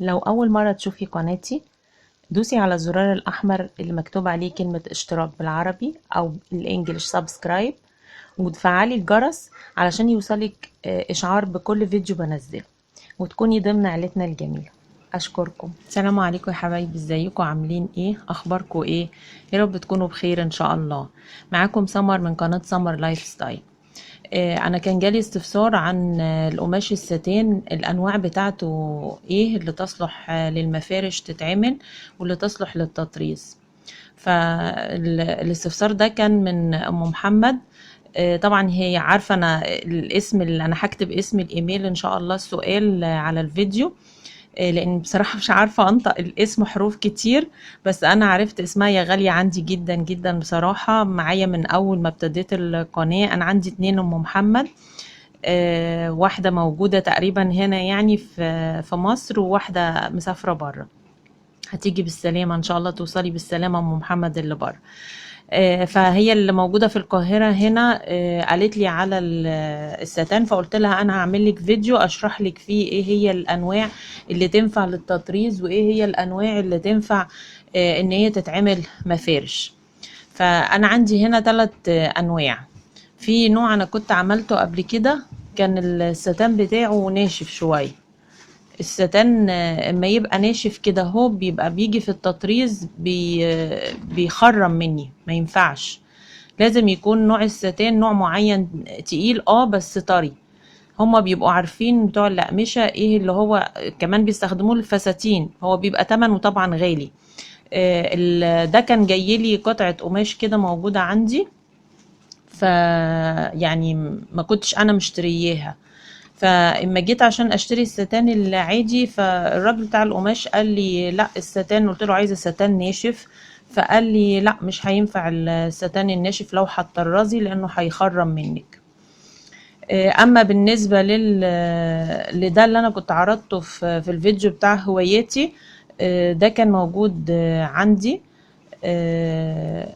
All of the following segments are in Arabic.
لو أول مرة تشوفي قناتي دوسي على الزرار الأحمر اللي مكتوب عليه كلمة اشتراك بالعربي أو الإنجليش سبسكرايب، وتفعلي الجرس علشان يوصلك إشعار بكل فيديو بنزله وتكوني ضمن عيلتنا الجميلة. أشكركم. السلام عليكم يا حبايبي، ازيكم؟ عاملين ايه؟ أخباركم ايه؟ يا رب تكونوا بخير إن شاء الله. معاكم سمر من قناة سمر لايف ستايل. انا كان جالي استفسار عن القماش الستان، الانواع بتاعته ايه اللي تصلح للمفارش تتعمل واللي تصلح للتطريز. فالاستفسار ده كان من ام محمد. طبعا هي عارفه انا الاسم، اللي انا هكتب اسم الايميل ان شاء الله السؤال على الفيديو، لان بصراحة مش عارفة انطق الاسم، حروف كتير. بس انا عرفت اسمها، يا غالية عندي جدا جدا بصراحة، معايا من اول ما ابتديت القناة. انا عندي 2 ام محمد، واحدة موجودة تقريبا هنا يعني في مصر، وواحدة مسافرة بره. هتيجي بالسلامة ان شاء الله، توصلي بالسلامة ام محمد اللي بره. فهي اللي موجودة في القاهرة هنا قالت لي على الستان، فقلت لها انا هعمل لك فيديو اشرح لك فيه ايه هي الانواع اللي تنفع للتطريز وايه هي الانواع اللي تنفع ان هي تتعمل مفارش. فانا عندي هنا 3 انواع. في نوع انا كنت عملته قبل كده، كان الستان بتاعه ناشف شوية. الستان اما يبقى ناشف كده هو بيبقى بيجي في التطريز بيخرم مني، ما ينفعش. لازم يكون نوع الستان نوع معين تقيل بس طري. هما بيبقوا عارفين بتوع الأقمشة ايه اللي هو كمان بيستخدموه للفساتين، هو بيبقى تمنه طبعا غالي. ده كان جايلي قطعة قماش كده موجودة عندي، ف يعني ما كنتش انا مشترياها. فاما جيت عشان اشتري الستان العادي، فالراجل بتاع القماش قال لي لا الستان، قلت له عايزه ستان ناشف. فقال لي لا مش هينفع الستان الناشف لو هتطرزي لانه هيخرم منك. اما بالنسبه لده اللي انا كنت عرضته في الفيديو بتاع هواياتي، ده كان موجود عندي. آه،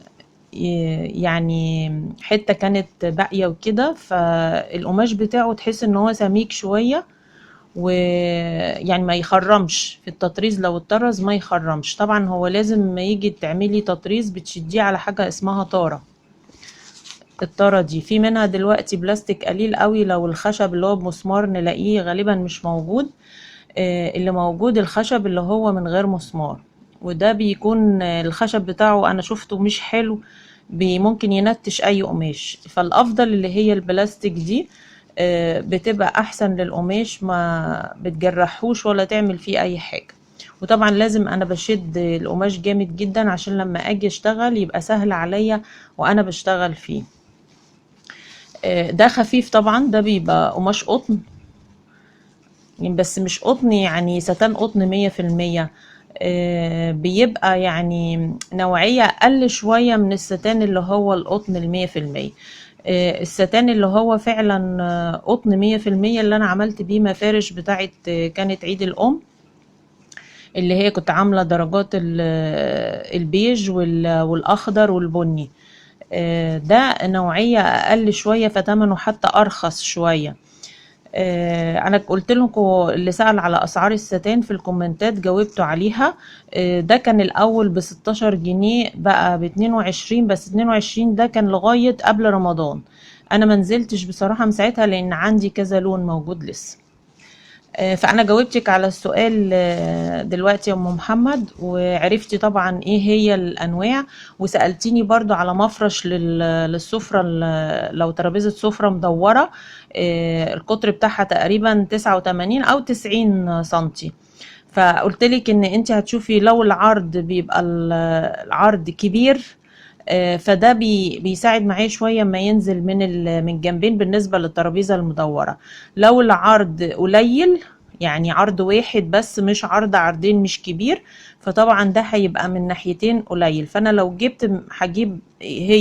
يعني حتة كانت باقية وكده، فالقماش بتاعه تحس ان هو سميك شوية، ويعني ما يخرمش في التطريز. لو اتطرز ما يخرمش. طبعا هو لازم ما يجي تعملي تطريز بتشديه على حاجة اسمها طارة. الطارة دي في منها دلوقتي بلاستيك قليل قوي، لو الخشب اللي هو بمسمار نلاقيه غالبا مش موجود. اللي موجود الخشب اللي هو من غير مسمار، وده بيكون الخشب بتاعه انا شفته مش حلو، ممكن ينتش اي قماش. فالافضل اللي هي البلاستيك دي، بتبقى احسن للقماش، ما بتجرحوش ولا تعمل فيه اي حاجة. وطبعا لازم انا بشد القماش جامد جدا عشان لما اجي اشتغل يبقى سهل عليا وانا بشتغل فيه. ده خفيف طبعا، ده بيبقى قماش قطن، بس مش قطن يعني ستان قطن 100%. بيبقى يعني نوعية أقل شوية من الستان اللي هو القطن 100%. الستان اللي هو فعلا قطن 100% اللي أنا عملت بيه مفارش بتاعت كانت عيد الأم، اللي هي كنت عاملة درجات البيج والأخضر والبني. ده نوعية أقل شوية فتمنه حتى أرخص شوية. انا قلت لكم اللي سأل على اسعار الستان في الكومنتات جاوبته عليها. ده كان الاول ب 16 جنيه، بقى ب 22، بس 22 ده كان لغاية قبل رمضان. انا منزلتش بصراحة من ساعتها لان عندي كذا لون موجود لسه. فانا جاوبتك على السؤال دلوقتي يا ام محمد، وعرفتي طبعا ايه هي الانواع. وسألتيني برضو على مفرش للسفرة، لو ترابيزة سفرة مدورة، القطر بتاعها تقريبا 89 او 90 سنتي. فقلت لك ان انت هتشوفي لو العرض بيبقى العرض كبير، فده بيساعد معايا شويه ما ينزل من جنبين بالنسبه للترابيزه المدوره. لو العرض قليل يعني عرض واحد بس، مش عرض عرضين، مش كبير، فطبعا ده هيبقى من ناحيتين قليل. فانا لو جبت هجيب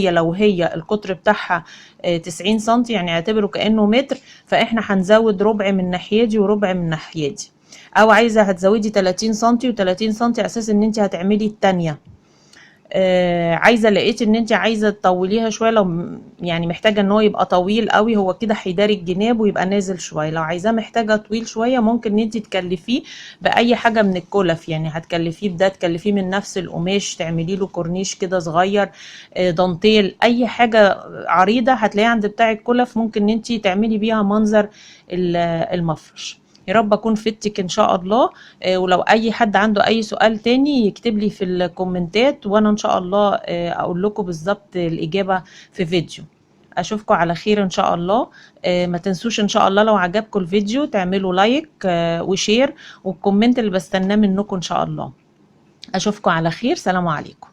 لو هي القطر بتاعها 90 سنتي، يعني اعتبره كأنه متر، فاحنا هنزود ربع من ناحية دي وربع من ناحية دي. او عايزة هتزودي 30 سنتي و30 سنتي على اساس ان انت هتعملي التانية. عايزه لقيت ان انت عايزه تطوليها شويه، لو يعني محتاجه ان هو يبقى طويل قوي، هو كده هيداري الجناب ويبقى نازل شويه. لو عايزاه محتاجه طويل شويه ممكن ان انت تكلفيه باي حاجه من الكلف، يعني هتكلفيه بده، تكلفيه من نفس القماش تعملي له كورنيش كده صغير، دانتيل، اي حاجه عريضه هتلاقيها عند بتاع الكلف ممكن ان انت تعملي بيها منظر المفرش. يا رب اكون فدتك ان شاء الله. ولو اي حد عنده اي سؤال تاني يكتب لي في الكومنتات، وانا ان شاء الله اقول لكم بالظبط الاجابة في فيديو. اشوفكم على خير ان شاء الله. ما تنسوش ان شاء الله لو عجبكم الفيديو تعملوا لايك وشير، والكومنت اللي بستناه منكم ان شاء الله. اشوفكم على خير، سلام عليكم.